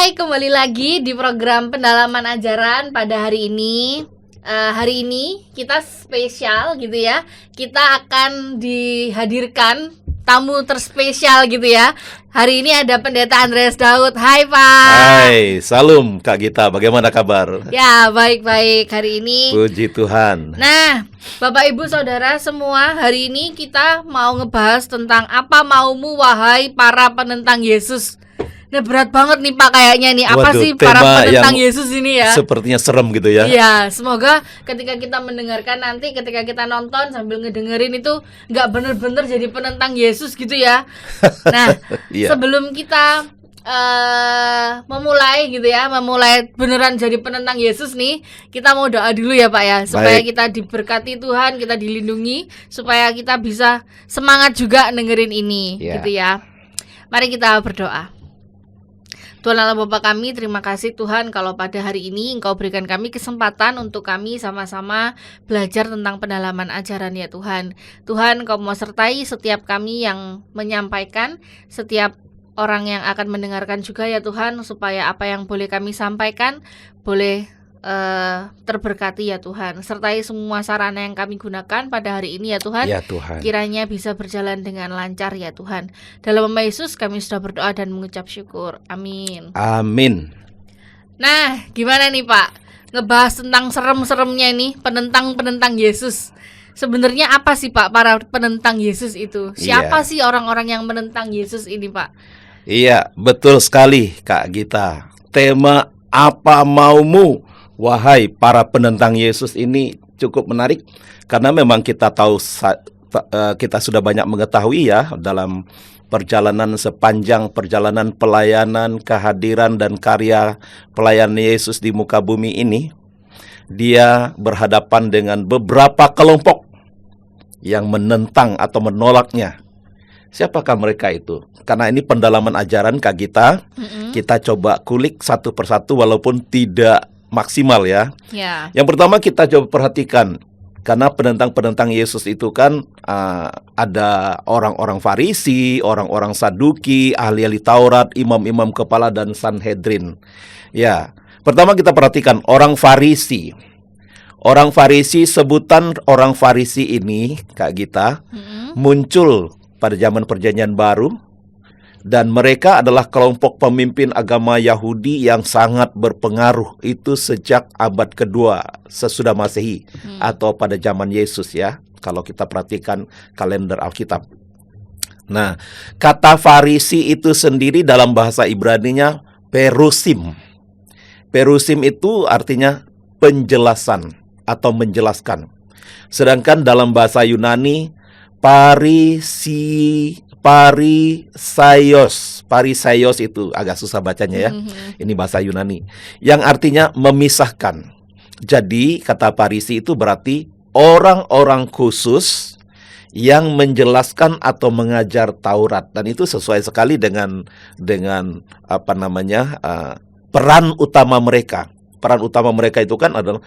Hai, kembali lagi di program pendalaman ajaran pada hari ini. Hari ini kita spesial gitu ya. Kita akan dihadirkan tamu terspesial gitu ya. Hari ini ada Pendeta Andreas Daud. Hai Pak. Hai, salam Kak Gita, bagaimana kabar? Ya, baik-baik hari ini. Puji Tuhan. Nah, Bapak Ibu Saudara semua, hari ini kita mau ngebahas tentang apa maumu wahai para penentang Yesus. Nah, berat banget nih Pak kayaknya nih. Apa Waduh, sih para tema penentang yang Yesus ini ya? Sepertinya serem gitu ya. Iya, semoga ketika kita mendengarkan nanti, ketika kita nonton sambil ngedengerin itu nggak bener-bener jadi penentang Yesus gitu ya. Nah, Iya. sebelum kita memulai gitu ya, memulai beneran jadi penentang Yesus nih, kita mau doa dulu ya Pak ya, supaya Baik. kita diberkati Tuhan, kita dilindungi, supaya kita bisa semangat juga dengerin ini, Ya. gitu ya. Mari kita berdoa. Tuhan Allah Bapa kami, terima kasih Tuhan kalau pada hari ini Engkau berikan kami kesempatan untuk kami sama-sama belajar tentang pendalaman ajaran ya Tuhan. Tuhan, Engkau mau sertai setiap kami yang menyampaikan, setiap orang yang akan mendengarkan juga ya Tuhan, supaya apa yang boleh kami sampaikan boleh terberkati ya Tuhan. Sertai semua sarana yang kami gunakan pada hari ini ya Tuhan. Ya Tuhan. Kiranya bisa berjalan dengan lancar ya Tuhan. Dalam nama Yesus kami sudah berdoa dan mengucap syukur. Amin. Amin. Nah, gimana nih Pak? Ngebahas tentang serem-seremnya nih penentang-penentang Yesus. Sebenarnya apa sih Pak para penentang Yesus itu? Siapa sih orang-orang yang menentang Yesus ini Pak? Iya, betul sekali Kak Gita. Tema apa maumu wahai para penentang Yesus ini cukup menarik karena memang kita tahu kita sudah banyak mengetahui ya dalam perjalanan sepanjang perjalanan pelayanan, kehadiran dan karya pelayan Yesus di muka bumi ini, dia berhadapan dengan beberapa kelompok yang menentang atau menolaknya. Siapakah mereka itu? Karena ini pendalaman ajaran Kak Gita, kita coba kulik satu persatu walaupun tidak maksimal ya. Ya. Yang pertama kita coba perhatikan, karena penentang-penentang Yesus itu kan ada orang-orang Farisi, orang-orang Saduki, ahli-ahli Taurat, imam-imam kepala dan Sanhedrin. Ya, pertama kita perhatikan orang Farisi. Orang Farisi, sebutan orang Farisi ini Kak Gita muncul pada zaman Perjanjian Baru. Dan mereka adalah kelompok pemimpin agama Yahudi yang sangat berpengaruh. Itu sejak abad kedua sesudah Masehi atau pada zaman Yesus ya, kalau kita perhatikan kalender Alkitab. Nah, kata Farisi itu sendiri dalam bahasa Ibraninya perusim. Perusim itu artinya penjelasan atau menjelaskan. Sedangkan dalam bahasa Yunani Parisaios itu agak susah bacanya ya. Ini bahasa Yunani yang artinya memisahkan. Jadi kata Farisi itu berarti orang-orang khusus yang menjelaskan atau mengajar Taurat, dan itu sesuai sekali dengan peran utama mereka. Peran utama mereka itu kan adalah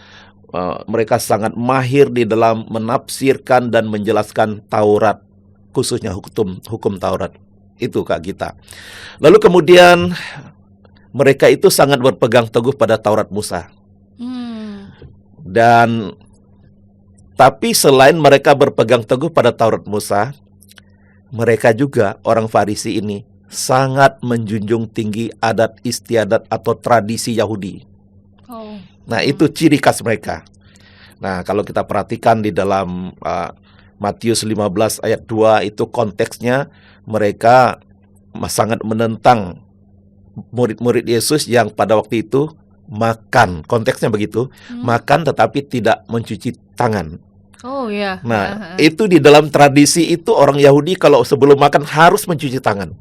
mereka sangat mahir di dalam menafsirkan dan menjelaskan Taurat, khususnya hukum Taurat. Itu Kak Gita. Lalu kemudian mereka itu sangat berpegang teguh pada Taurat Musa. Dan tapi selain mereka berpegang teguh pada Taurat Musa, mereka juga orang Farisi ini sangat menjunjung tinggi adat istiadat atau tradisi Yahudi. Nah, itu ciri khas mereka. Nah, kalau kita perhatikan di dalam Matius 15 ayat 2 itu konteksnya mereka sangat menentang murid-murid Yesus yang pada waktu itu makan. Konteksnya begitu, makan tetapi tidak mencuci tangan. Oh ya. Nah, itu di dalam tradisi itu orang Yahudi kalau sebelum makan harus mencuci tangan.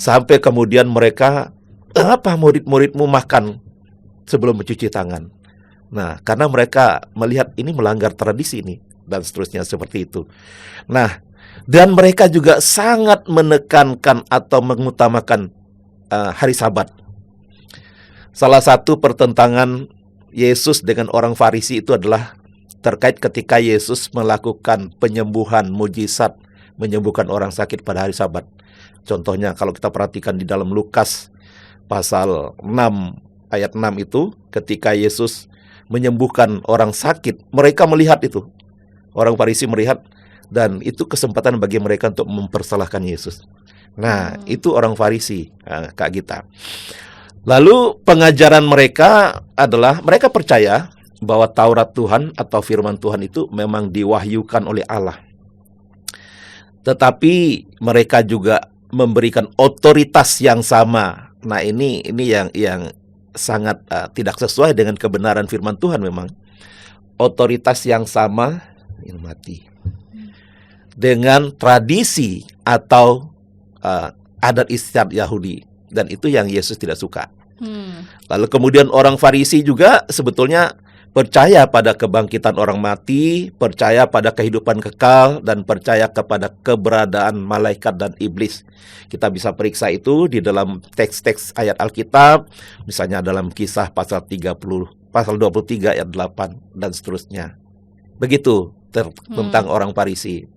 Sampai kemudian mereka, apa murid-muridmu makan sebelum mencuci tangan? Nah, karena mereka melihat ini melanggar tradisi ini dan seterusnya seperti itu. Nah, dan mereka juga sangat menekankan atau mengutamakan hari Sabat. Salah satu pertentangan Yesus dengan orang Farisi itu adalah terkait ketika Yesus melakukan penyembuhan mujizat, menyembuhkan orang sakit pada hari Sabat. Contohnya kalau kita perhatikan di dalam Lukas pasal 6 ayat 6 itu, ketika Yesus menyembuhkan orang sakit, mereka melihat itu. Orang Farisi melihat, dan itu kesempatan bagi mereka untuk mempersalahkan Yesus. Nah, itu orang Farisi, Kak Gita. Lalu pengajaran mereka adalah, mereka percaya bahwa Taurat Tuhan atau firman Tuhan itu memang diwahyukan oleh Allah. Tetapi mereka juga memberikan otoritas yang sama. Nah, ini yang sangat tidak sesuai dengan kebenaran firman Tuhan memang. Otoritas yang sama dengan tradisi atau adat istiadat Yahudi, dan itu yang Yesus tidak suka. Lalu kemudian orang Farisi juga sebetulnya percaya pada kebangkitan orang mati, percaya pada kehidupan kekal, dan percaya kepada keberadaan malaikat dan iblis. Kita bisa periksa itu di dalam teks-teks ayat Alkitab, misalnya dalam Kisah pasal 23 ayat 8 dan seterusnya. Begitu tentang orang Farisi.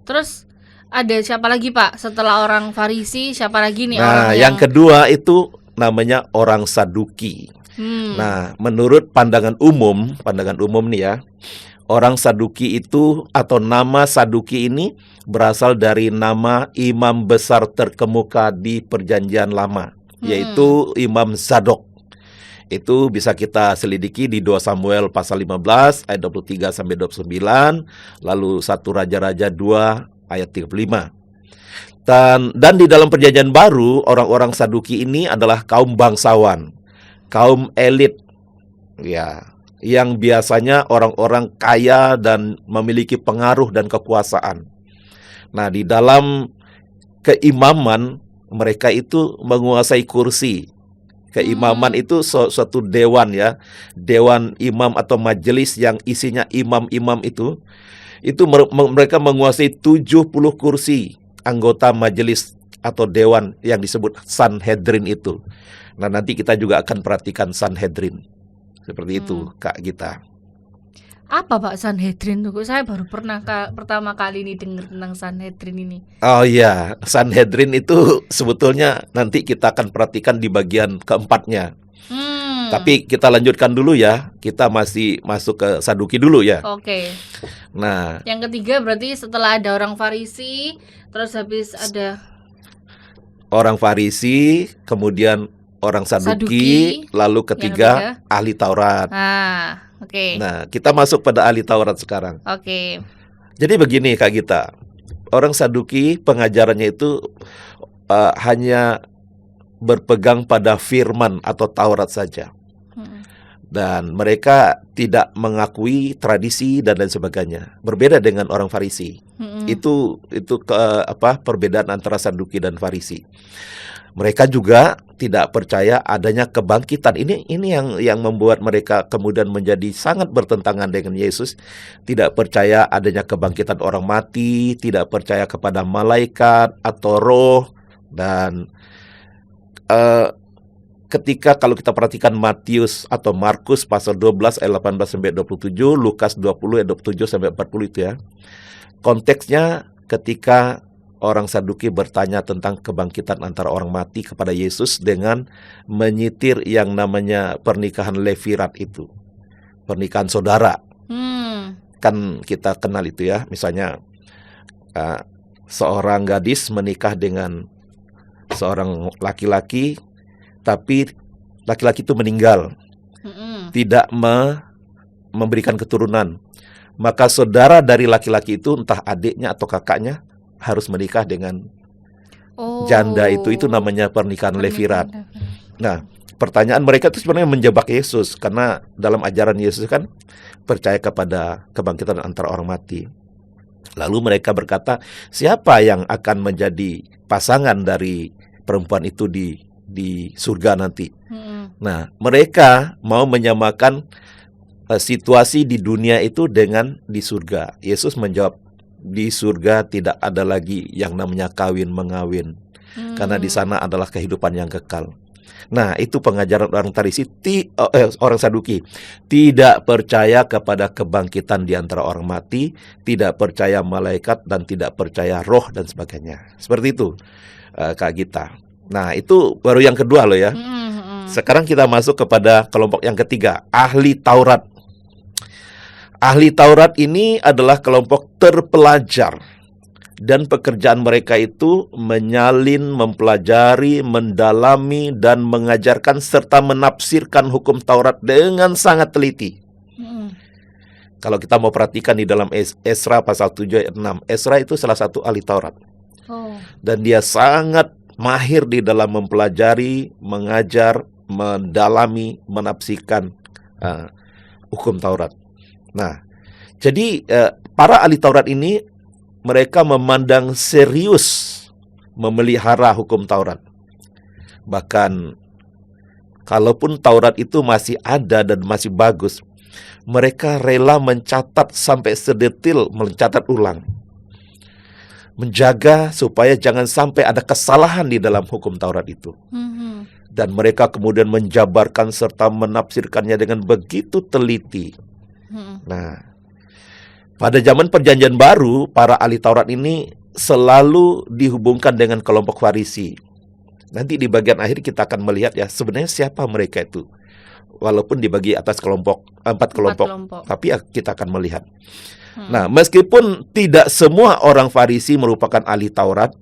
Terus ada siapa lagi, Pak? Setelah orang Farisi, siapa lagi nih Nah, orang yang kedua itu namanya orang Saduki. Nah, menurut pandangan umum nih ya, orang Saduki itu atau nama Saduki ini berasal dari nama imam besar terkemuka di Perjanjian Lama, yaitu Imam Zadok. Itu bisa kita selidiki di 2 Samuel pasal 15 ayat 23 sampai 29, lalu 1 Raja-Raja 2 ayat 35. Dan di dalam Perjanjian Baru, orang-orang Saduki ini adalah kaum bangsawan, kaum elit, ya, yang biasanya orang-orang kaya dan memiliki pengaruh dan kekuasaan. Nah, di dalam keimaman mereka itu menguasai kursi. Keimaman itu suatu dewan ya, dewan imam atau majelis yang isinya imam-imam itu mereka menguasai 70 kursi anggota majelis atau dewan yang disebut Sanhedrin itu. Nah, nanti kita juga akan perhatikan Sanhedrin. Seperti itu, Kak Gita. Apa Pak Sanhedrin tuh? Saya baru pernah pertama kali ini dengar tentang Sanhedrin ini. Oh iya, Sanhedrin itu sebetulnya nanti kita akan perhatikan di bagian keempatnya. Tapi kita lanjutkan dulu ya. Kita masih masuk ke Saduki dulu ya. Oke. Nah, yang ketiga berarti setelah ada orang Farisi, terus habis ada orang Farisi, kemudian orang Saduki, lalu ketiga ahli Taurat. Oke. Nah, kita masuk pada ahli Taurat sekarang. Oke. Jadi begini Kak Gita, orang Saduki pengajarannya itu hanya berpegang pada firman atau Taurat saja. Dan mereka tidak mengakui tradisi dan lain sebagainya. Berbeda dengan orang Farisi. Itu perbedaan antara Saduki dan Farisi. Mereka juga tidak percaya adanya kebangkitan. Ini yang membuat mereka kemudian menjadi sangat bertentangan dengan Yesus. Tidak percaya adanya kebangkitan orang mati, tidak percaya kepada malaikat atau roh. Dan ketika kalau kita perhatikan Matius atau Markus pasal 12 ayat 18 sampai 27, Lukas 20 ayat 27 sampai 40 itu ya. Konteksnya ketika orang Saduki bertanya tentang kebangkitan antara orang mati kepada Yesus dengan menyitir yang namanya pernikahan Levirat itu. Pernikahan saudara. Kan kita kenal itu ya. Misalnya seorang gadis menikah dengan seorang laki-laki, tapi laki-laki itu meninggal, tidak memberikan keturunan. Maka saudara dari laki-laki itu, entah adiknya atau kakaknya, harus menikah dengan janda itu. Itu namanya pernikahan Levirat. Nah, pertanyaan mereka itu sebenarnya menjebak Yesus, karena dalam ajaran Yesus kan percaya kepada kebangkitan antara orang mati. Lalu mereka berkata, siapa yang akan menjadi pasangan dari perempuan itu di surga nanti? Nah, mereka mau menyamakan situasi di dunia itu dengan di surga. Yesus menjawab, di surga tidak ada lagi yang namanya kawin-mengawin, karena di sana adalah kehidupan yang kekal. Nah, itu pengajaran orang orang Saduki. Tidak percaya kepada kebangkitan di antara orang mati, tidak percaya malaikat, dan tidak percaya roh dan sebagainya. Seperti itu, Kak Gita. Nah, itu baru yang kedua loh ya. Sekarang kita masuk kepada kelompok yang ketiga, ahli Taurat. Ahli Taurat ini adalah kelompok terpelajar. Dan pekerjaan mereka itu menyalin, mempelajari, mendalami, dan mengajarkan serta menafsirkan hukum Taurat dengan sangat teliti. Kalau kita mau perhatikan di dalam Esra pasal 7 ayat 6, Esra itu salah satu ahli Taurat. Dan dia sangat mahir di dalam mempelajari, mengajar, mendalami, menafsirkan hukum Taurat. Nah, jadi para ahli Taurat ini mereka memandang serius memelihara hukum Taurat. Bahkan kalaupun Taurat itu masih ada dan masih bagus, mereka rela mencatat sampai sedetil, mencatat ulang. Menjaga supaya jangan sampai ada kesalahan di dalam hukum Taurat itu. Dan mereka kemudian menjabarkan serta menafsirkannya dengan begitu teliti. Nah, pada zaman Perjanjian Baru, para ahli Taurat ini selalu dihubungkan dengan kelompok Farisi. Nanti di bagian akhir kita akan melihat ya, sebenarnya siapa mereka itu. Walaupun dibagi atas empat kelompok, tapi ya kita akan melihat. Nah, meskipun tidak semua orang Farisi merupakan ahli Taurat,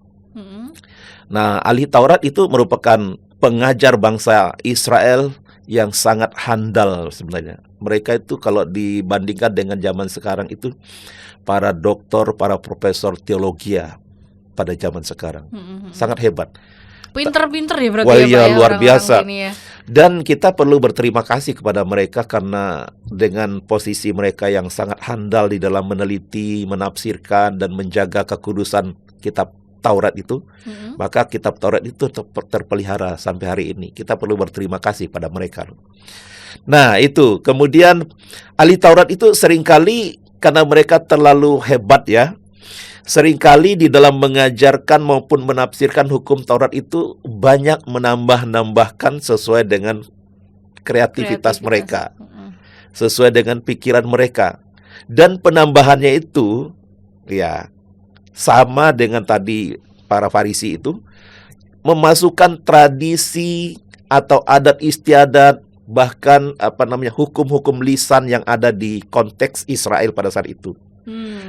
nah, ahli Taurat itu merupakan pengajar bangsa Israel yang sangat handal sebenarnya. Mereka itu kalau dibandingkan dengan zaman sekarang itu para doktor, para profesor teologi pada zaman sekarang. Sangat hebat. Pinter-pinter ya berarti. Wah, ya, Pak, luar orang-orang biasa. ini ya. Dan kita perlu berterima kasih kepada mereka karena dengan posisi mereka yang sangat handal di dalam meneliti, menafsirkan, dan menjaga kekudusan kitab Taurat itu, maka kitab Taurat itu terpelihara sampai hari ini. Kita perlu berterima kasih pada mereka. Nah, itu. Kemudian ahli Taurat itu seringkali karena mereka terlalu hebat ya, seringkali di dalam mengajarkan maupun menafsirkan hukum Taurat itu banyak menambah-nambahkan sesuai dengan kreativitas mereka, sesuai dengan pikiran mereka. Dan penambahannya itu ya sama dengan tadi para Farisi itu, memasukkan tradisi atau adat istiadat, bahkan hukum-hukum lisan yang ada di konteks Israel pada saat itu.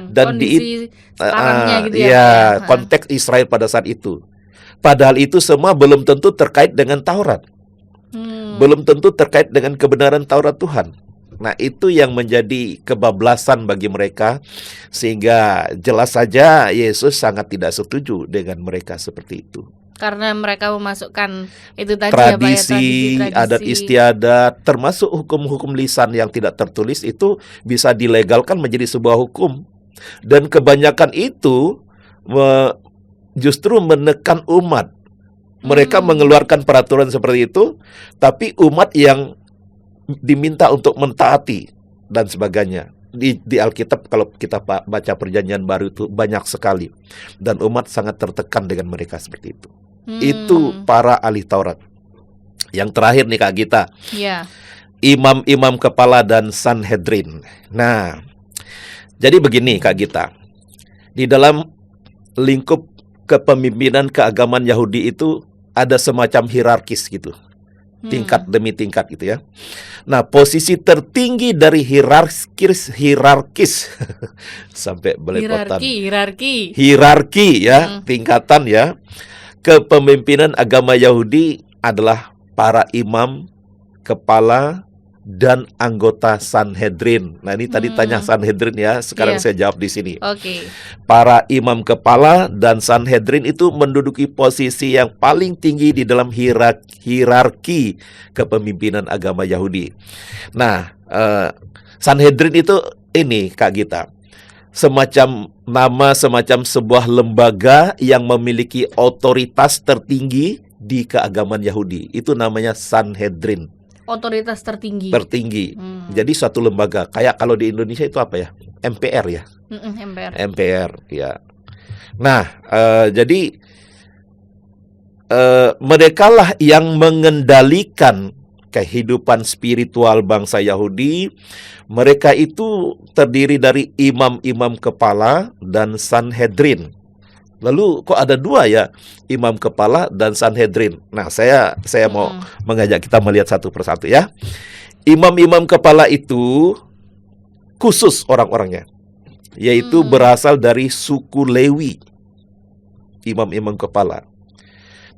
Dan kondisi sekarangnya gitu ya. Konteks Israel pada saat itu. Padahal itu semua belum tentu terkait dengan Taurat. Belum tentu terkait dengan kebenaran Taurat Tuhan. Nah, itu yang menjadi kebablasan bagi mereka, sehingga jelas saja Yesus sangat tidak setuju dengan mereka seperti itu. Karena mereka memasukkan itu tadi tradisi, adat istiadat, termasuk hukum-hukum lisan yang tidak tertulis itu bisa dilegalkan menjadi sebuah hukum. Dan kebanyakan itu justru menekan umat. Mereka mengeluarkan peraturan seperti itu, tapi umat yang diminta untuk mentaati dan sebagainya. Di Alkitab kalau kita baca Perjanjian Baru itu banyak sekali, dan umat sangat tertekan dengan mereka seperti itu. Itu para ahli Taurat. Yang terakhir nih Kak Gita, imam-imam kepala dan Sanhedrin. Nah, jadi begini Kak Gita, di dalam lingkup kepemimpinan keagamaan Yahudi itu ada semacam hierarkis gitu, tingkat demi tingkat gitu ya. Nah, posisi tertinggi dari hierarkis sampai belepotan. Hierarki ya, tingkatan ya. Kepemimpinan agama Yahudi adalah para imam, kepala, dan anggota Sanhedrin. Nah, ini tadi tanya Sanhedrin ya, sekarang saya jawab di sini. Para imam kepala dan Sanhedrin itu menduduki posisi yang paling tinggi di dalam hierarki kepemimpinan agama Yahudi. Nah, Sanhedrin itu ini Kak Gita, semacam sebuah lembaga yang memiliki otoritas tertinggi di keagamaan Yahudi. Itu namanya Sanhedrin. Otoritas tertinggi. Jadi suatu lembaga. Kayak kalau di Indonesia itu apa ya? MPR ya. MPR ya. Nah, jadi merekalah yang mengendalikan kehidupan spiritual bangsa Yahudi. Mereka itu terdiri dari imam-imam kepala dan Sanhedrin. Lalu kok ada dua ya, imam kepala dan Sanhedrin. Nah, saya mau mengajak kita melihat satu persatu ya. Imam-imam kepala itu khusus orang-orangnya, yaitu berasal dari suku Lewi. Imam-imam kepala.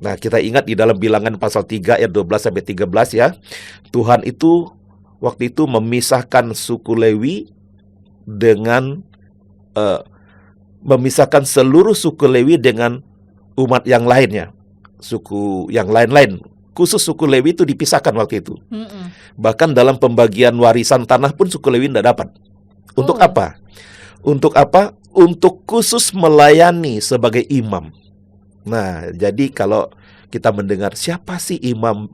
Nah, kita ingat di dalam Bilangan pasal 3 ayat 12 sampai 13 ya. Tuhan itu waktu itu memisahkan suku Lewi dengan memisahkan seluruh suku Lewi dengan umat yang lainnya. Suku yang lain-lain, khusus suku Lewi itu dipisahkan waktu itu. Bahkan dalam pembagian warisan tanah pun suku Lewi tidak dapat. Untuk apa? Untuk apa? Untuk khusus melayani sebagai imam. Nah, jadi kalau kita mendengar siapa sih imam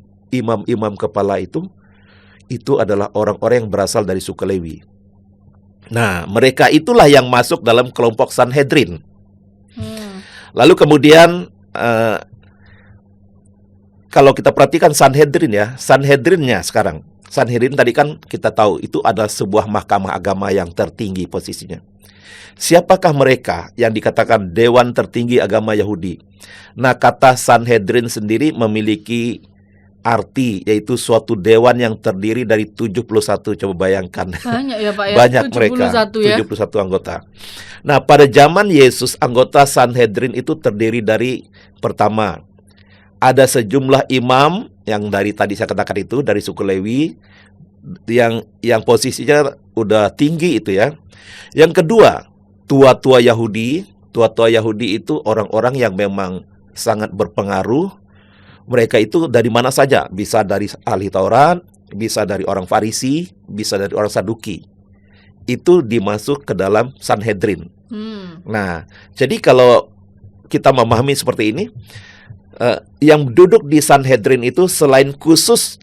kepala itu adalah orang-orang yang berasal dari suku Lewi. Nah, mereka itulah yang masuk dalam kelompok Sanhedrin. Lalu kemudian kalau kita perhatikan Sanhedrin ya, Sanhedrinnya sekarang. Sanhedrin tadi kan kita tahu itu adalah sebuah mahkamah agama yang tertinggi posisinya. Siapakah mereka yang dikatakan dewan tertinggi agama Yahudi? Nah, kata Sanhedrin sendiri memiliki arti, yaitu suatu dewan yang terdiri dari 71. Coba bayangkan. Banyak ya Pak ya? Banyak mereka, 71 anggota. Nah, pada zaman Yesus, anggota Sanhedrin itu terdiri dari, pertama, ada sejumlah imam yang dari tadi saya katakan itu, dari suku Lewi, yang posisinya udah tinggi itu ya. Yang kedua, tua-tua Yahudi. Tua-tua Yahudi itu orang-orang yang memang sangat berpengaruh. Mereka itu dari mana saja, bisa dari ahli Taurat, bisa dari orang Farisi, bisa dari orang Saduki. Itu dimasuk ke dalam Sanhedrin. Nah, jadi kalau kita memahami seperti ini, yang duduk di Sanhedrin itu selain khusus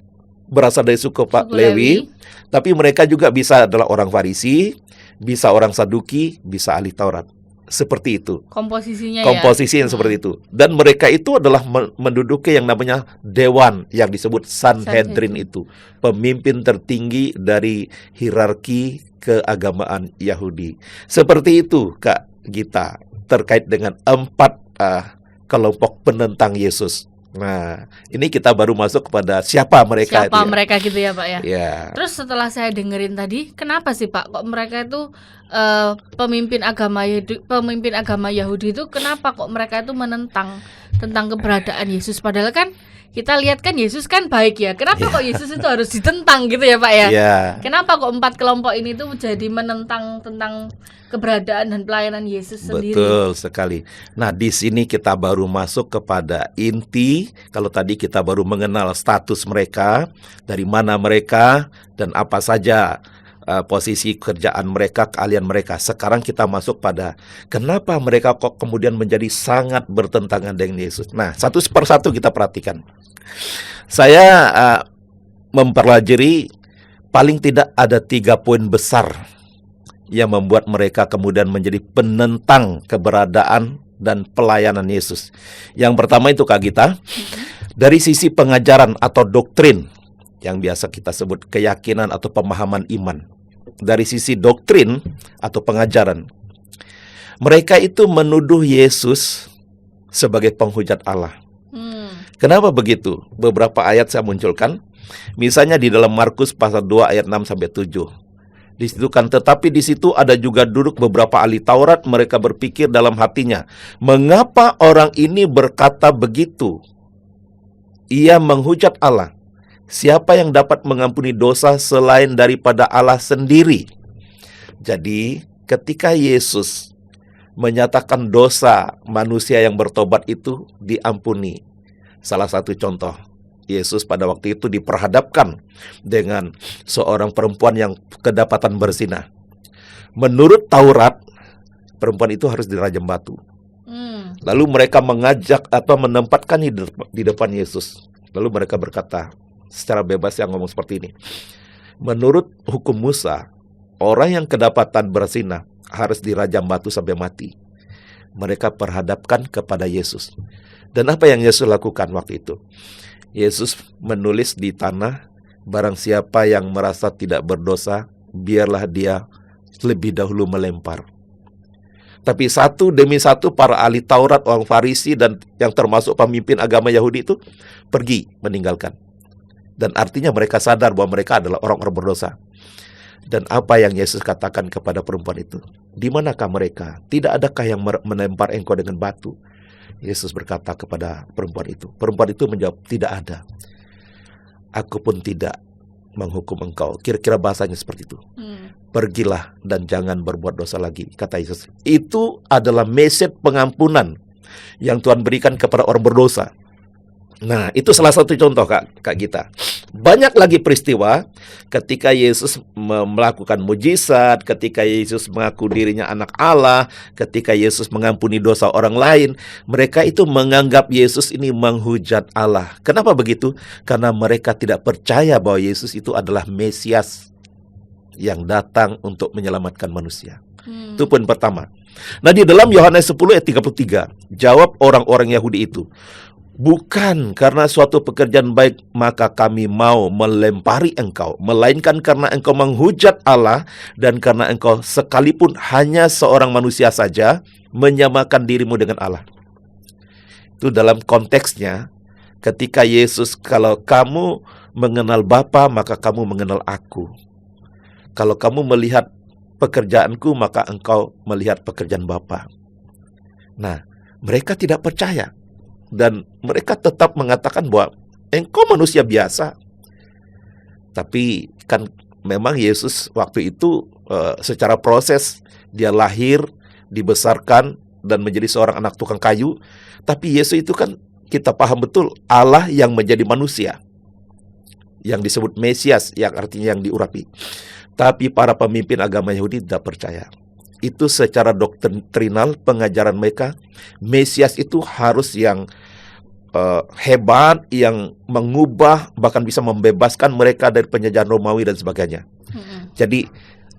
berasal dari suku Lewi, tapi mereka juga bisa adalah orang Farisi, bisa orang Saduki, bisa ahli Taurat. Seperti itu. Komposisinya yang seperti itu. Dan mereka itu adalah menduduki yang namanya dewan yang disebut Sanhedrin itu. Pemimpin tertinggi dari hierarki keagamaan Yahudi. Seperti itu Kak Gita, terkait dengan 4 kelompok penentang Yesus. Nah, ini kita baru masuk kepada siapa mereka itu ya. Mereka gitu ya Pak ya. Yeah. Terus setelah saya dengerin tadi, kenapa sih Pak kok mereka itu pemimpin agama Yahudi itu kenapa kok mereka itu menentang tentang keberadaan Yesus, padahal kan kita lihat kan Yesus kan baik ya. Kenapa kok Yesus itu harus ditentang gitu ya Pak ya? Kenapa kok 4 kelompok ini tuh jadi menentang tentang keberadaan dan pelayanan Yesus sendiri? Betul sekali. Nah, di sini kita baru masuk kepada inti. Kalau tadi kita baru mengenal status mereka, dari mana mereka, dan apa saja posisi kerjaan mereka, keahlian mereka. Sekarang kita masuk pada kenapa mereka kok kemudian menjadi sangat bertentangan dengan Yesus. Nah, satu persatu kita perhatikan. Saya mempelajari paling tidak ada 3 poin besar yang membuat mereka kemudian menjadi penentang keberadaan dan pelayanan Yesus. Yang pertama itu Kak Gita, dari sisi pengajaran atau doktrin, yang biasa kita sebut keyakinan atau pemahaman iman. Dari sisi doktrin atau pengajaran, mereka itu menuduh Yesus sebagai penghujat Allah. Kenapa begitu? Beberapa ayat saya munculkan. Misalnya di dalam Markus pasal 2 ayat 6 sampai 7. Di situ kan, tetapi di situ ada juga duduk beberapa ahli Taurat. Mereka berpikir dalam hatinya, mengapa orang ini berkata begitu? Ia menghujat Allah. Siapa yang dapat mengampuni dosa selain daripada Allah sendiri? Jadi, ketika Yesus menyatakan dosa manusia yang bertobat itu diampuni. Salah satu contoh, Yesus pada waktu itu diperhadapkan dengan seorang perempuan yang kedapatan berzina. Menurut Taurat, perempuan itu harus dirajam batu. Lalu mereka mengajak atau menempatkan di depan Yesus. Lalu mereka berkata, secara bebas yang ngomong seperti ini, menurut hukum Musa, orang yang kedapatan berzina harus dirajam batu sampai mati. Mereka perhadapkan kepada Yesus. Dan apa yang Yesus lakukan waktu itu? Yesus menulis di tanah, barang siapa yang merasa tidak berdosa, biarlah dia lebih dahulu melempar. Tapi satu demi satu para ahli Taurat, orang Farisi, dan yang termasuk pemimpin agama Yahudi itu pergi meninggalkan. Dan artinya mereka sadar bahwa mereka adalah orang-orang berdosa. Dan apa yang Yesus katakan kepada perempuan itu? Di manakah mereka? Tidak adakah yang melempar engkau dengan batu? Yesus berkata kepada perempuan itu. Perempuan itu menjawab, tidak ada. Aku pun tidak menghukum engkau. Kira-kira bahasanya seperti itu. Pergilah dan jangan berbuat dosa lagi, kata Yesus. Itu adalah message pengampunan yang Tuhan berikan kepada orang berdosa. Nah, itu salah satu contoh Kak Gita. Banyak lagi peristiwa ketika Yesus melakukan mujizat, ketika Yesus mengaku dirinya anak Allah, ketika Yesus mengampuni dosa orang lain. Mereka itu menganggap Yesus ini menghujat Allah. Kenapa begitu? Karena mereka tidak percaya bahwa Yesus itu adalah Mesias yang datang untuk menyelamatkan manusia. Itu poin pertama. Nah, di dalam Yohanes 10 ayat 33, jawab orang-orang Yahudi itu, bukan karena suatu pekerjaan baik maka kami mau melempari engkau, melainkan karena engkau menghujat Allah dan karena engkau sekalipun hanya seorang manusia saja menyamakan dirimu dengan Allah. Itu dalam konteksnya ketika Yesus, kalau kamu mengenal Bapa maka kamu mengenal aku. Kalau kamu melihat pekerjaanku, maka engkau melihat pekerjaan Bapa. Nah, mereka tidak percaya. Dan mereka tetap mengatakan bahwa engkau manusia biasa. Tapi kan memang Yesus waktu itu secara proses, dia lahir, dibesarkan, dan menjadi seorang anak tukang kayu. Tapi Yesus itu kan kita paham betul Allah yang menjadi manusia, yang disebut Mesias, yang artinya yang diurapi. Tapi para pemimpin agama Yahudi tidak percaya. Itu secara doktrinal pengajaran mereka, Mesias itu harus yang hebat, yang mengubah, bahkan bisa membebaskan mereka dari penjajahan Romawi dan sebagainya. Jadi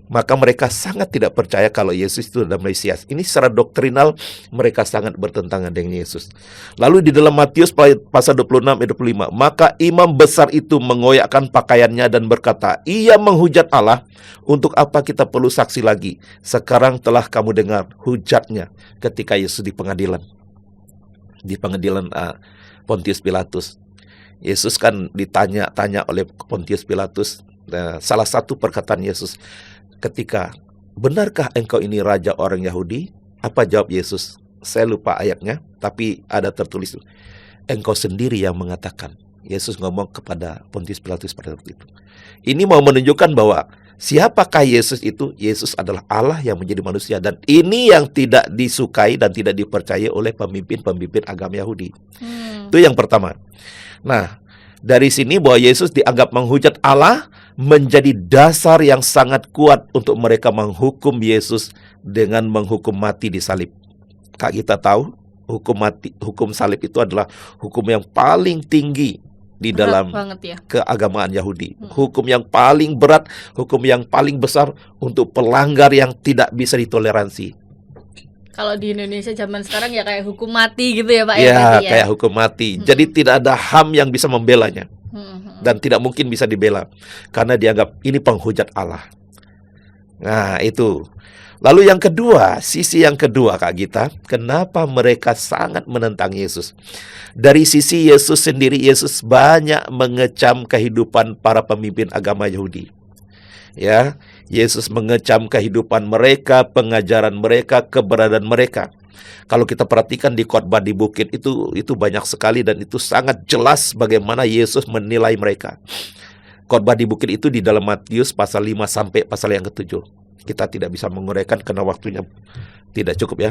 maka mereka sangat tidak percaya kalau Yesus itu adalah Mesias. Ini secara doktrinal mereka sangat bertentangan dengan Yesus. Lalu di dalam Matius pasal 26 ayat 25, maka imam besar itu mengoyakkan pakaiannya dan berkata, ia menghujat Allah, untuk apa kita perlu saksi lagi? Sekarang telah kamu dengar hujatnya ketika Yesus di pengadilan. Di pengadilan Pontius Pilatus. Yesus kan ditanya-tanya oleh Pontius Pilatus. Salah satu perkataan Yesus ketika, benarkah engkau ini raja orang Yahudi? Apa jawab Yesus? Saya lupa ayatnya, tapi ada tertulis, engkau sendiri yang mengatakan. Yesus ngomong kepada Pontius Pilatus pada waktu itu. Ini mau menunjukkan bahwa siapakah Yesus itu? Yesus adalah Allah yang menjadi manusia. Dan ini yang tidak disukai dan tidak dipercaya oleh pemimpin-pemimpin agama Yahudi. Itu yang pertama. Nah, dari sini bahwa Yesus dianggap menghujat Allah menjadi dasar yang sangat kuat untuk mereka menghukum Yesus dengan menghukum mati di salib. Kak, kita tahu hukum salib itu adalah hukum yang paling tinggi di dalam keagamaan Yahudi. Hukum yang paling berat, hukum yang paling besar untuk pelanggar yang tidak bisa ditoleransi. Kalau di Indonesia zaman sekarang ya kayak hukum mati gitu ya Pak? Ya, kayak hukum mati. Jadi tidak ada HAM yang bisa membelanya. Dan tidak mungkin bisa dibela. Karena dianggap ini penghujat Allah. Nah, itu. Lalu yang kedua, sisi yang kedua Kak Gita, kenapa mereka sangat menentang Yesus? Dari sisi Yesus sendiri, Yesus banyak mengecam kehidupan para pemimpin agama Yahudi. Ya, Yesus mengecam kehidupan mereka, pengajaran mereka, keberadaan mereka. Kalau kita perhatikan di khotbah di bukit itu banyak sekali dan itu sangat jelas bagaimana Yesus menilai mereka. Khotbah di bukit itu di dalam Matius pasal 5 sampai pasal yang ke-7. Kita tidak bisa menguraikan karena waktunya tidak cukup ya.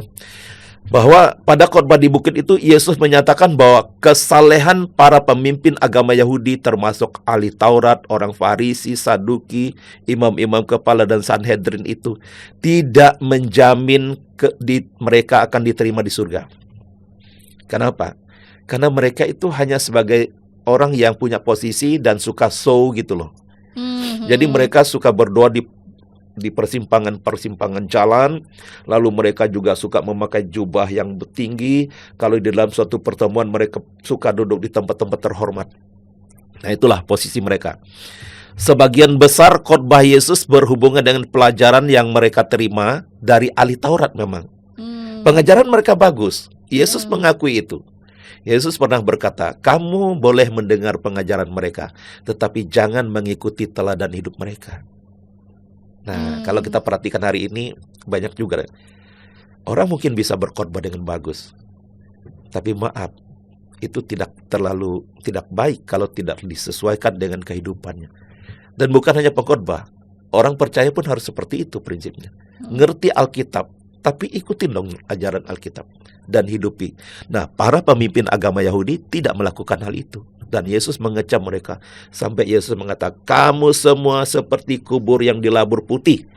Bahwa pada khotbah di bukit itu Yesus menyatakan bahwa kesalehan para pemimpin agama Yahudi termasuk ahli Taurat, orang Farisi, Saduki, imam-imam kepala dan Sanhedrin itu tidak menjamin mereka akan diterima di surga. Kenapa? Karena mereka itu hanya sebagai orang yang punya posisi dan suka show gitu loh. Jadi mereka suka berdoa di persimpangan jalan, lalu mereka juga suka memakai jubah yang tinggi. Kalau di dalam suatu pertemuan mereka suka duduk di tempat-tempat terhormat. Nah, itulah posisi mereka. Sebagian besar khotbah Yesus berhubungan dengan pelajaran yang mereka terima dari ahli Taurat memang. Pengajaran mereka bagus. Yesus mengakui itu. Yesus pernah berkata, kamu boleh mendengar pengajaran mereka, tetapi jangan mengikuti teladan hidup mereka. Nah, kalau kita perhatikan hari ini, banyak juga orang mungkin bisa berkhotbah dengan bagus, tapi maaf, itu tidak baik kalau tidak disesuaikan dengan kehidupannya. Dan bukan hanya pengkhotbah, orang percaya pun harus seperti itu prinsipnya. Ngerti Alkitab, tapi ikutin dong ajaran Alkitab dan hidupi. Nah, para pemimpin agama Yahudi tidak melakukan hal itu. Dan Yesus mengecam mereka. Sampai Yesus mengatakan, kamu semua seperti kubur yang dilabur putih.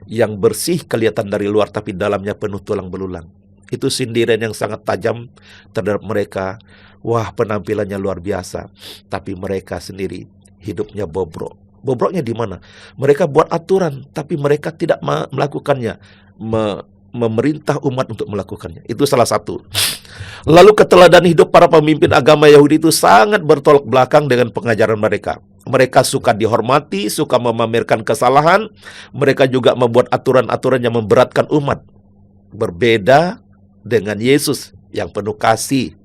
Yang bersih kelihatan dari luar, tapi dalamnya penuh tulang belulang. Itu sindiran yang sangat tajam terhadap mereka. Wah, penampilannya luar biasa. Tapi mereka sendiri hidupnya bobrok. Bobroknya di mana? Mereka buat aturan, tapi mereka tidak melakukannya. Memerintah umat untuk melakukannya. Itu salah satu. Lalu keteladanan hidup para pemimpin agama Yahudi itu sangat bertolak belakang dengan pengajaran mereka. Mereka suka dihormati, suka memamerkan kesalahan. Mereka juga membuat aturan-aturan yang memberatkan umat. Berbeda dengan Yesus yang penuh kasih,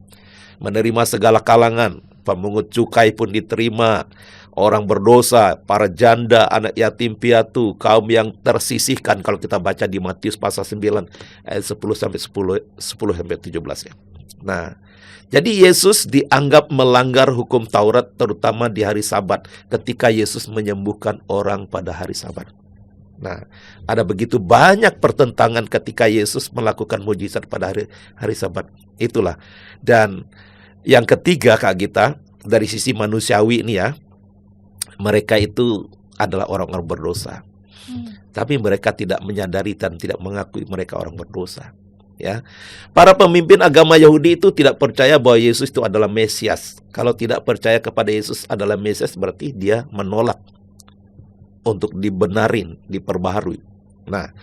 menerima segala kalangan. Pemungut cukai pun diterima, orang berdosa, para janda, anak yatim piatu, kaum yang tersisihkan. Kalau kita baca di Matius pasal 9 ayat 10 sampai 17 ya. Nah, jadi Yesus dianggap melanggar hukum Taurat terutama di hari Sabat ketika Yesus menyembuhkan orang pada hari Sabat. Nah, ada begitu banyak pertentangan ketika Yesus melakukan mujizat pada hari Sabat. Itulah. Dan yang ketiga, Kak Gita, dari sisi manusiawi ini ya, mereka itu adalah orang-orang berdosa. Tapi mereka tidak menyadari dan tidak mengakui mereka orang berdosa. Ya, para pemimpin agama Yahudi itu tidak percaya bahwa Yesus itu adalah Mesias. Kalau tidak percaya kepada Yesus adalah Mesias, berarti dia menolak untuk dibenarin, diperbaharui. Nah,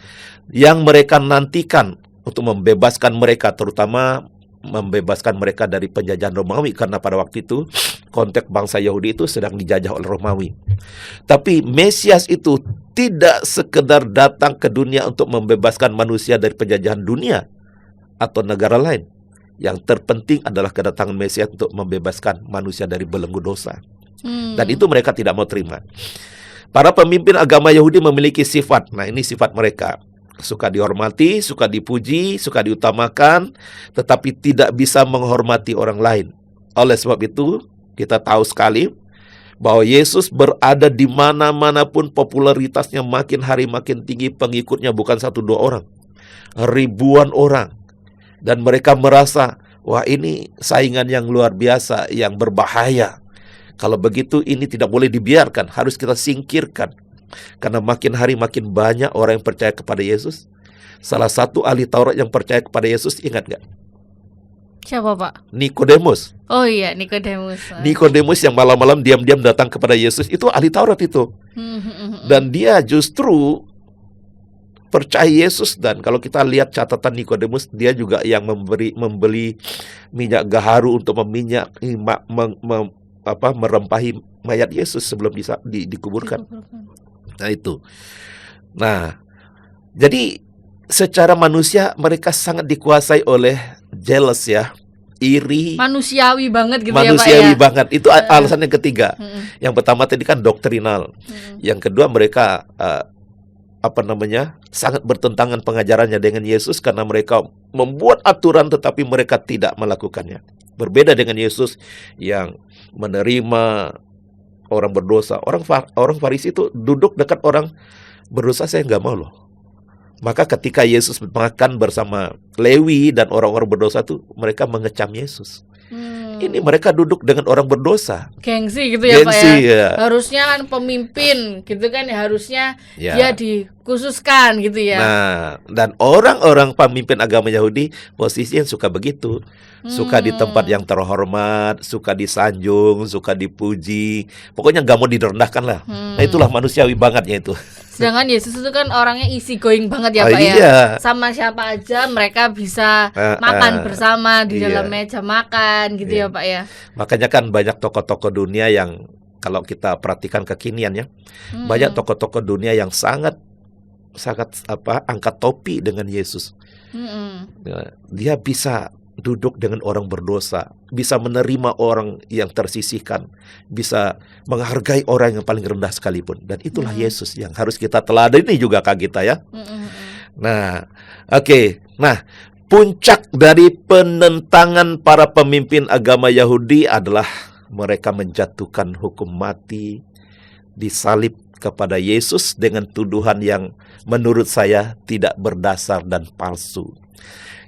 yang mereka nantikan untuk membebaskan mereka, terutama membebaskan mereka dari penjajahan Romawi, karena pada waktu itu konteks bangsa Yahudi itu sedang dijajah oleh Romawi. Tapi Mesias itu tidak sekedar datang ke dunia untuk membebaskan manusia dari penjajahan dunia atau negara lain. Yang terpenting adalah kedatangan Mesias untuk membebaskan manusia dari belenggu dosa. Dan itu mereka tidak mau terima. Para pemimpin agama Yahudi memiliki sifat. Nah, ini sifat mereka. Suka dihormati, suka dipuji, suka diutamakan, tetapi tidak bisa menghormati orang lain. Oleh sebab itu, kita tahu sekali bahwa Yesus berada di mana-mana pun popularitasnya makin hari makin tinggi, pengikutnya bukan 1-2 orang, ribuan orang. Dan mereka merasa, wah ini saingan yang luar biasa, yang berbahaya. Kalau begitu ini tidak boleh dibiarkan, harus kita singkirkan. Karena makin hari makin banyak orang yang percaya kepada Yesus. Salah satu ahli Taurat yang percaya kepada Yesus, ingat gak? Siapa, Pak? Nikodemus. Oh iya, Nikodemus. Nikodemus yang malam-malam diam-diam datang kepada Yesus, itu ahli Taurat itu. Dan dia justru percaya Yesus. Dan kalau kita lihat catatan Nikodemus, dia juga yang membeli minyak gaharu untuk merempahi mayat Yesus sebelum dikuburkan. Nah itu. Nah, jadi secara manusia mereka sangat dikuasai oleh jealous ya, iri. Manusiawi banget gitu manusiawi ya, Pak ya. Banget. Itu alasan yang ketiga. Yang pertama tadi kan doktrinal. Yang kedua mereka sangat bertentangan pengajarannya dengan Yesus karena mereka membuat aturan tetapi mereka tidak melakukannya. Berbeda dengan Yesus yang menerima orang berdosa. Orang Farisi itu duduk dekat orang berdosa, saya nggak mau loh. Maka ketika Yesus makan bersama Lewi dan orang-orang berdosa itu, mereka mengecam Yesus. Ini mereka duduk dengan orang berdosa. Gengsi gitu ya, Gengsi, Pak ya. ya. Harusnya kan pemimpin gitu kan ya, harusnya dia dikhususkan gitu ya. Nah, dan orang-orang pemimpin agama Yahudi posisinya suka begitu. Suka di tempat yang terhormat, suka disanjung, suka dipuji. Pokoknya gak mau direndahkan lah. Nah, itulah manusiawi bangetnya itu. Sedangkan Yesus itu kan orangnya easy going banget ya, Pak iya. ya. Sama siapa aja mereka bisa makan bersama di dalam meja makan gitu ya, Pak ya. Makanya kan banyak tokoh-tokoh dunia yang kalau kita perhatikan kekinian ya, banyak tokoh-tokoh dunia yang sangat angkat topi dengan Yesus. Dia bisa duduk dengan orang berdosa, bisa menerima orang yang tersisihkan, bisa menghargai orang yang paling rendah sekalipun. Dan itulah Yesus yang harus kita teladani juga Kak Gita ya. Nah, oke. Nah, puncak dari penentangan para pemimpin agama Yahudi adalah mereka menjatuhkan hukum mati, disalib kepada Yesus dengan tuduhan yang menurut saya tidak berdasar dan palsu.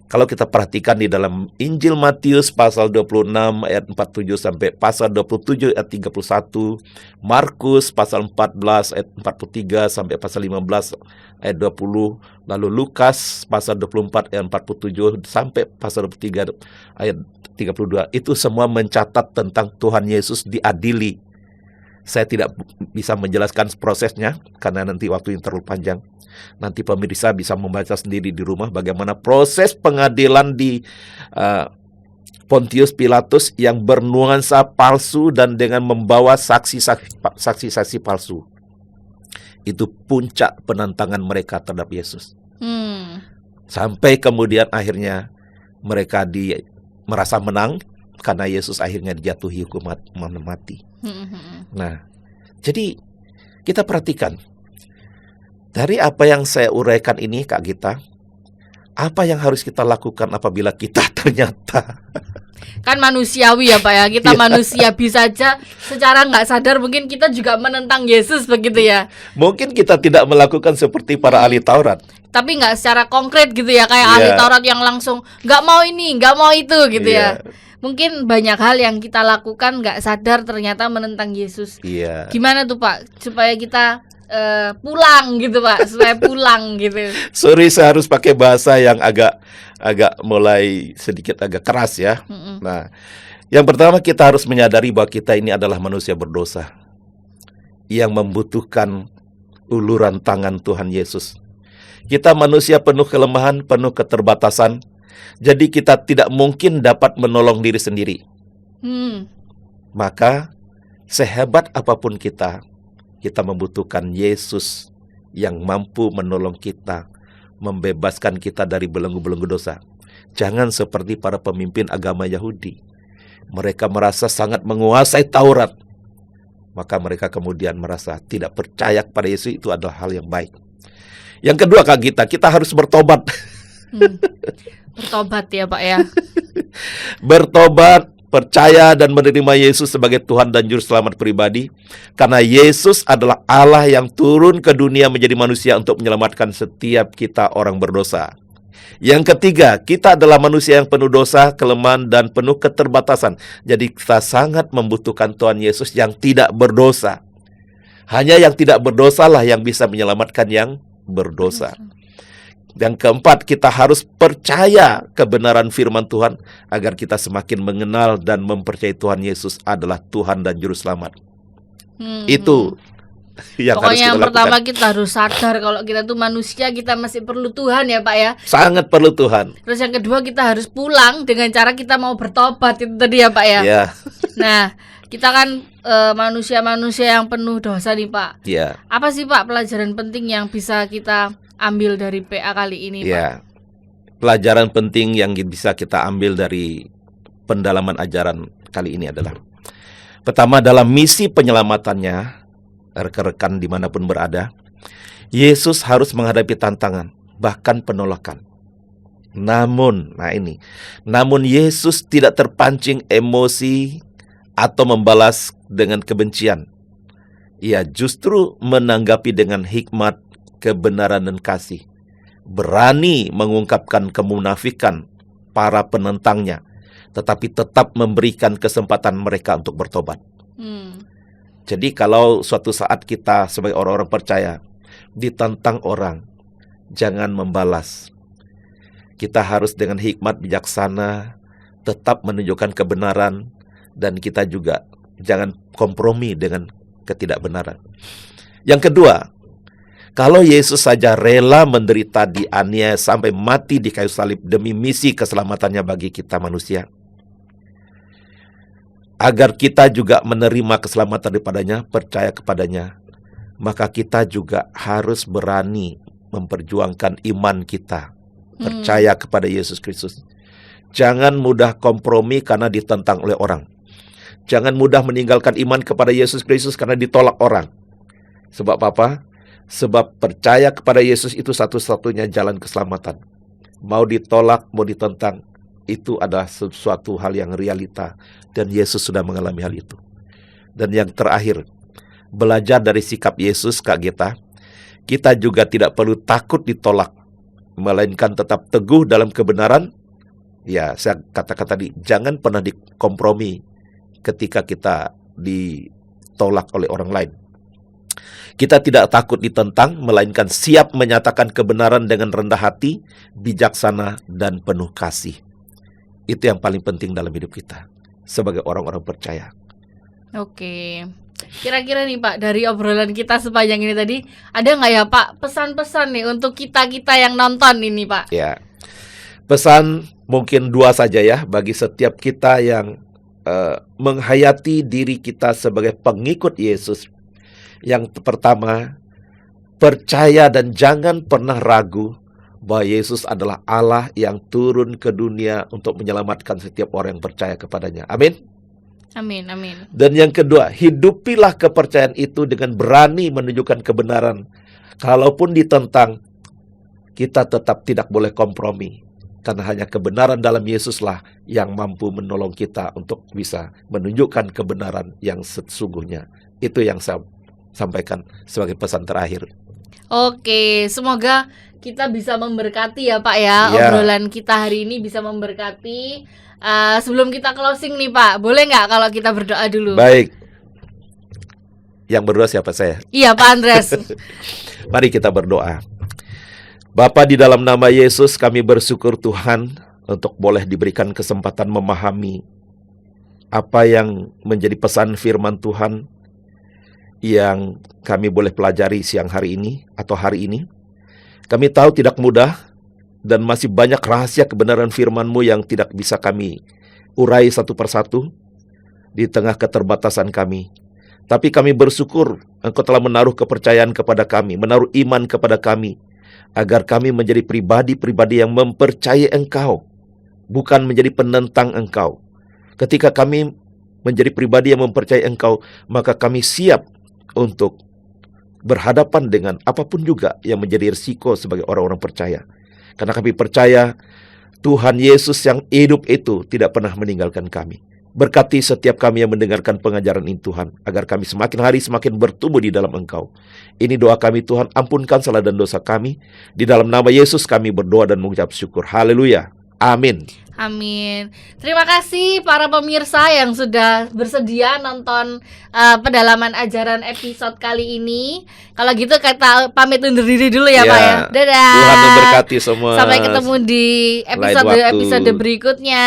Kalau kita perhatikan di dalam Injil Matius pasal 26 ayat 47 sampai pasal 27 ayat 31, Markus pasal 14 ayat 43 sampai pasal 15 ayat 20, lalu Lukas pasal 24 ayat 47 sampai pasal 23 ayat 32, itu semua mencatat tentang Tuhan Yesus diadili. Saya tidak bisa menjelaskan prosesnya karena nanti waktu yang terlalu panjang. Nanti pemirsa bisa membaca sendiri di rumah bagaimana proses pengadilan di Pontius Pilatus yang bernuansa palsu dan dengan membawa saksi-saksi palsu. Itu puncak penentangan mereka terhadap Yesus. Sampai kemudian akhirnya mereka merasa menang karena Yesus akhirnya dijatuhi hukuman mati. Nah, jadi kita perhatikan dari apa yang saya uraikan ini Kak Gita, apa yang harus kita lakukan apabila kita ternyata kan manusiawi ya Pak ya, kita manusia bisa aja secara nggak sadar mungkin kita juga menentang Yesus begitu ya. Mungkin kita tidak melakukan seperti para ahli Taurat, tapi nggak secara konkret gitu ya, kayak ahli Taurat yang langsung nggak mau ini, nggak mau itu gitu ya. Mungkin banyak hal yang kita lakukan nggak sadar ternyata menentang Yesus. Gimana tuh Pak supaya kita pulang gitu Pak, supaya pulang gitu. Sorry, saya harus pakai bahasa yang agak mulai sedikit agak keras ya. Nah, yang pertama kita harus menyadari bahwa kita ini adalah manusia berdosa yang membutuhkan uluran tangan Tuhan Yesus. Kita manusia penuh kelemahan, penuh keterbatasan. Jadi kita tidak mungkin dapat menolong diri sendiri. Maka sehebat apapun kita membutuhkan Yesus yang mampu menolong kita, membebaskan kita dari belenggu-belenggu dosa. Jangan seperti para pemimpin agama Yahudi. Mereka merasa sangat menguasai Taurat. Maka mereka kemudian merasa tidak percaya kepada Yesus itu adalah hal yang baik. Yang kedua Kak Gita, kita harus bertobat. Bertobat ya Pak ya. Bertobat, percaya dan menerima Yesus sebagai Tuhan dan Juru Selamat pribadi. Karena Yesus adalah Allah yang turun ke dunia menjadi manusia untuk menyelamatkan setiap kita orang berdosa. Yang ketiga, kita adalah manusia yang penuh dosa, kelemahan, dan penuh keterbatasan. Jadi kita sangat membutuhkan Tuhan Yesus yang tidak berdosa. Hanya yang tidak berdosa lah yang bisa menyelamatkan yang berdosa. Yang keempat, kita harus percaya kebenaran firman Tuhan agar kita semakin mengenal dan mempercayai Tuhan Yesus adalah Tuhan dan Juru Selamat. Itu yang pokoknya yang harus kita pertama lakukan. kita harus sadar kalau kita tuh manusia, kita masih perlu Tuhan ya Pak ya. Sangat perlu Tuhan. Terus yang kedua kita harus pulang dengan cara kita mau bertobat, itu tadi ya Pak ya. Nah, kita kan manusia-manusia yang penuh dosa nih Pak. Apa sih Pak pelajaran penting yang bisa kita ambil dari PA kali ini Pak? Pelajaran penting yang bisa kita ambil dari pendalaman ajaran kali ini adalah, pertama, dalam misi penyelamatannya, rekan-rekan dimanapun berada, Yesus harus menghadapi tantangan, bahkan penolakan. Namun Yesus tidak terpancing emosi atau membalas dengan kebencian. Ia justru menanggapi dengan hikmat, kebenaran dan kasih. Berani mengungkapkan kemunafikan para penentangnya, tetapi tetap memberikan kesempatan mereka untuk bertobat. Jadi kalau suatu saat kita sebagai orang-orang percaya ditantang orang, jangan membalas. Kita harus dengan hikmat bijaksana tetap menunjukkan kebenaran, dan kita juga jangan kompromi dengan ketidakbenaran. Yang kedua, kalau Yesus saja rela menderita dianiaya sampai mati di kayu salib demi misi keselamatannya bagi kita manusia, agar kita juga menerima keselamatan daripadanya, percaya kepadanya, maka kita juga harus berani memperjuangkan iman kita, percaya kepada Yesus Kristus. Jangan mudah kompromi karena ditentang oleh orang. Jangan mudah meninggalkan iman kepada Yesus Kristus karena ditolak orang. Sebab apa? Sebab percaya kepada Yesus itu satu-satunya jalan keselamatan. Mau ditolak, mau ditentang, itu adalah sesuatu hal yang realita. Dan Yesus sudah mengalami hal itu. Dan yang terakhir, belajar dari sikap Yesus, Kak Gita, kita juga tidak perlu takut ditolak, melainkan tetap teguh dalam kebenaran. Ya, saya katakan tadi, jangan pernah dikompromi ketika kita ditolak oleh orang lain. Kita tidak takut ditentang, melainkan siap menyatakan kebenaran dengan rendah hati, bijaksana, dan penuh kasih. Itu yang paling penting dalam hidup kita sebagai orang-orang percaya. Oke. Kira-kira nih Pak, dari obrolan kita sepanjang ini tadi, ada nggak ya Pak pesan-pesan nih untuk kita-kita yang nonton ini Pak? Ya, pesan mungkin 2 saja ya bagi setiap kita yang menghayati diri kita sebagai pengikut Yesus. Yang pertama, percaya dan jangan pernah ragu bahwa Yesus adalah Allah yang turun ke dunia untuk menyelamatkan setiap orang yang percaya kepadanya. Amin. Amin, amin. Dan yang kedua, hidupilah kepercayaan itu dengan berani menunjukkan kebenaran. Kalaupun ditentang, kita tetap tidak boleh kompromi. Karena hanya kebenaran dalam Yesuslah yang mampu menolong kita untuk bisa menunjukkan kebenaran yang sesungguhnya. Itu yang saya sampaikan sebagai pesan terakhir. Oke, semoga kita bisa memberkati ya Pak ya. Ya. Obrolan kita hari ini bisa memberkati. Sebelum kita closing nih Pak, boleh nggak kalau kita berdoa dulu? Baik. Yang berdoa siapa saya? Iya Pak Andres. Mari kita berdoa. Bapa, di dalam nama Yesus kami bersyukur Tuhan untuk boleh diberikan kesempatan memahami apa yang menjadi pesan firman Tuhan yang kami boleh pelajari siang hari ini atau hari ini. Kami tahu tidak mudah dan masih banyak rahasia kebenaran firman-Mu yang tidak bisa kami urai satu persatu di tengah keterbatasan kami. Tapi kami bersyukur Engkau telah menaruh kepercayaan kepada kami, menaruh iman kepada kami, agar kami menjadi pribadi-pribadi yang mempercayai Engkau, bukan menjadi penentang Engkau. Ketika kami menjadi pribadi yang mempercayai Engkau, maka kami siap untuk berhadapan dengan apapun juga yang menjadi risiko sebagai orang-orang percaya. Karena kami percaya Tuhan Yesus yang hidup itu tidak pernah meninggalkan kami. Berkati setiap kami yang mendengarkan pengajaran ini Tuhan, agar kami semakin hari semakin bertumbuh di dalam Engkau. Ini doa kami Tuhan, ampunkan salah dan dosa kami. Di dalam nama Yesus kami berdoa dan mengucap syukur. Haleluya. Amin. Amin. Terima kasih para pemirsa yang sudah bersedia nonton pendalaman ajaran episode kali ini. Kalau gitu kita pamit undur diri dulu ya Pak ya. Dadah. Tuhan memberkati semua. Sampai ketemu di Lain waktu. episode berikutnya.